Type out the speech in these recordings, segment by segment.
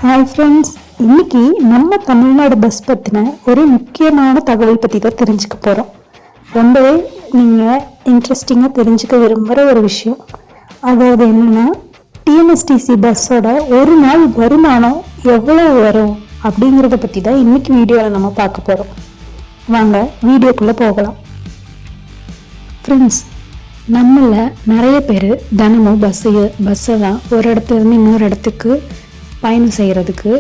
Hi friends, இன்னைக்கு நம்ம Tamil Nadu bus பற்றின ஒரு முக்கியமான தகவல் பற்றி தான் தெரிஞ்சுக்க போகிறோம். ரொம்பவே நீங்கள் இன்ட்ரெஸ்டிங்காக தெரிஞ்சுக்க விரும்புகிற ஒரு விஷயம். அதாவது என்னென்னா, டிஎன்எஸ்டிசி பஸ்ஸோட ஒரு நாள் வருமானம் எவ்வளோ வரும் அப்படிங்கிறத பற்றி தான் இன்னைக்கு வீடியோவில் நம்ம பார்க்க போகிறோம். வாங்க வீடியோக்குள்ளே போகலாம். ஃப்ரெண்ட்ஸ், நம்மள நிறைய பேர் தினமும் பஸ்ஸை தான் ஒரு இடத்துலேருந்து இன்னொரு இடத்துக்கு பயணம் செய்கிறதுக்கு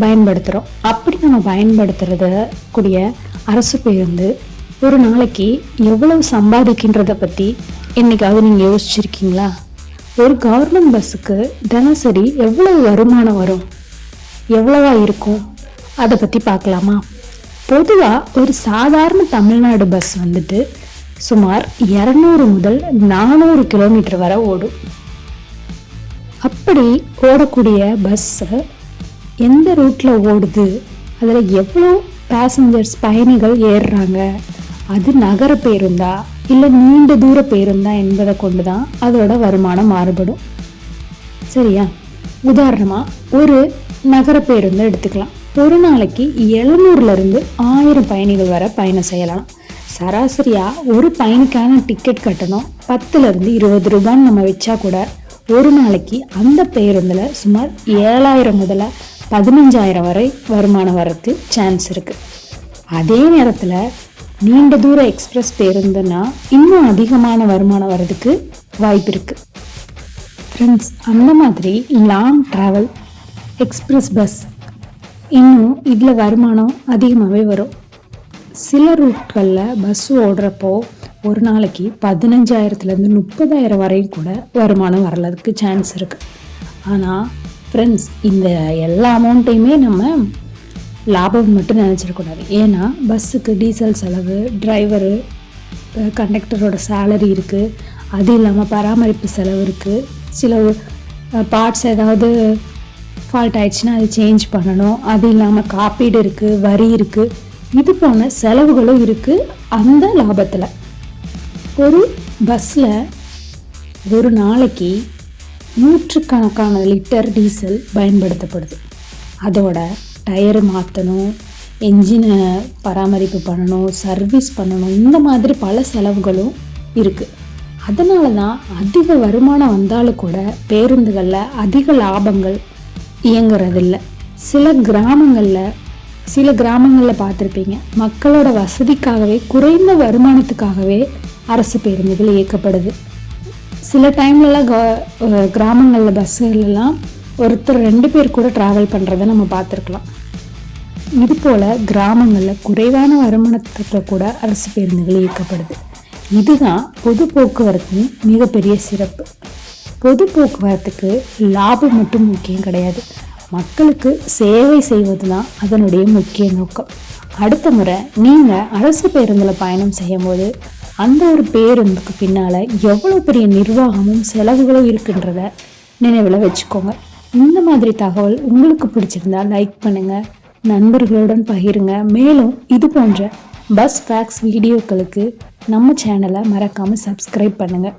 பயன்படுத்துகிறோம். அப்படி நம்ம பயன்படுத்துகிறத கூடிய அரசு பேருந்து ஒரு நாளைக்கு எவ்வளவு சம்பாதிக்கின்றதை பற்றி என்னைக்காவது நீங்கள் யோசிச்சிருக்கீங்களா? ஒரு கவர்மெண்ட் பஸ்ஸுக்கு தினசரி எவ்வளவு வருமானம் வரும், எவ்வளவா இருக்கும், அதை பற்றி பார்க்கலாமா? பொதுவாக ஒரு சாதாரண தமிழ்நாடு பஸ் வந்துட்டு சுமார் 200 முதல் 400 கிலோமீட்டர் வரை ஓடும். அப்படி ஓடக்கூடிய பஸ்ஸு எந்த ரூட்டில் ஓடுது, அதில் எவ்வளோ பேசஞ்சர்ஸ் பயணிகள் ஏறுறாங்க, அது நகர பேருந்தா இல்லை நீண்ட தூர பேருந்தா என்பதை கொண்டு தான் அதோட வருமானம் மாறுபடும். சரியா? உதாரணமாக ஒரு நகர பேருந்தை எடுத்துக்கலாம். ஒரு நாளைக்கு 700லேருந்து 1000 பயணிகள் வரை பயணம் செய்யலாம். சராசரியாக ஒரு பயணிக்கான டிக்கெட் கட்டணம் 10லேருந்து 20 ரூபான்னு நம்ம வச்சா கூட ஒரு நாளைக்கு அந்த பேருந்தில் சுமார் 7000 முதல்ல 15000 வரை வருமானம் வரதுக்கு சான்ஸ் இருக்குது. அதே நேரத்தில் நீண்ட தூர எக்ஸ்பிரஸ் பேருந்துன்னா இன்னும் அதிகமான வருமானம் வர்றதுக்கு வாய்ப்பு இருக்குது. ஃப்ரெண்ட்ஸ், அந்த மாதிரி லாங் ட்ராவல் எக்ஸ்பிரஸ் பஸ் இன்னும் இதில் வருமானம் அதிகமாகவே வரும். சில ரூட்களில் பஸ் ஓடுறப்போ ஒரு நாளைக்கு 15000லேருந்து 30000 வரையும் கூட வருமானம் வரலதுக்கு சான்ஸ் இருக்குது. ஆனால் ஃப்ரெண்ட்ஸ், இந்த எல்லா அமௌண்ட்டையுமே நம்ம லாபம் மட்டும் நினச்சிடக்கூடாது. ஏன்னா பஸ்ஸுக்கு டீசல் செலவு, டிரைவரு, கண்டக்டரோட சேலரி இருக்குது, அது இல்லாமல் பராமரிப்பு செலவு இருக்குது, சில பார்ட்ஸ் ஏதாவது ஃபால்ட் ஆயிடுச்சுன்னா அது சேஞ்ச் பண்ணணும், அது இல்லாமல் காப்பீடு இருக்குது, வரி இருக்குது, இது போன செலவுகளும் இருக்குது. அந்த லாபத்தில் ஒரு பஸ்ஸில் ஒரு நாளைக்கு 100கணக்கான லிட்டர் டீசல் பயன்படுத்தப்படுது. அதோட டயரு மாற்றணும், என்ஜினை பராமரிப்பு பண்ணணும், சர்வீஸ் பண்ணணும், இந்த மாதிரி பல செலவுகளும் இருக்குது. அதனால தான் அதிக வருமானம் வந்தாலும் கூட பேருந்துகளில் அதிக லாபங்கள் இயங்குறதில்லை. சில கிராமங்களில் பார்த்துருப்பீங்க, மக்களோட வசதிக்காகவே குறைந்த வருமானத்துக்காகவே அரசு பேருந்துகள் இயக்கப்படுது. சில டைம்லலாம் கிராமங்களில் பஸ்ஸுகளெல்லாம் ஒருத்தர் 2 பேர் கூட ட்ராவல் பண்ணுறதை நம்ம பார்த்துருக்கலாம். இது போல் கிராமங்களில் குறைவான வருமானத்துக்கு கூட அரசு பேருந்துகள் இயக்கப்படுது. இதுதான் பொது போக்குவரத்தின் மிகப்பெரிய சிறப்பு. பொது போக்குவரத்துக்கு லாபம் மட்டும் முக்கியம் கிடையாது, மக்களுக்கு சேவை செய்வது தான் அதனுடைய முக்கிய நோக்கம். அடுத்த முறை நீங்கள் அரசு பேருந்தில் பயணம் செய்யும் போது அந்த ஒரு பேருந்துக்கு பின்னால் எவ்வளோ பெரிய நிர்வாகமும் செலவுகளும் இருக்குன்றத நினைவில் வச்சுக்கோங்க. இந்த மாதிரி தகவல் உங்களுக்கு பிடிச்சிருந்தா லைக் பண்ணுங்கள், நண்பர்களுடன் பகிருங்க. மேலும் இது போன்ற பஸ் ஃபேக்ஸ் வீடியோக்களுக்கு நம்ம சேனலை மறக்காமல் சப்ஸ்கிரைப் பண்ணுங்கள்.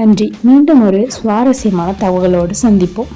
நன்றி. மீண்டும் ஒரு சுவாரஸ்யமான தகவலோடு சந்திப்போம்.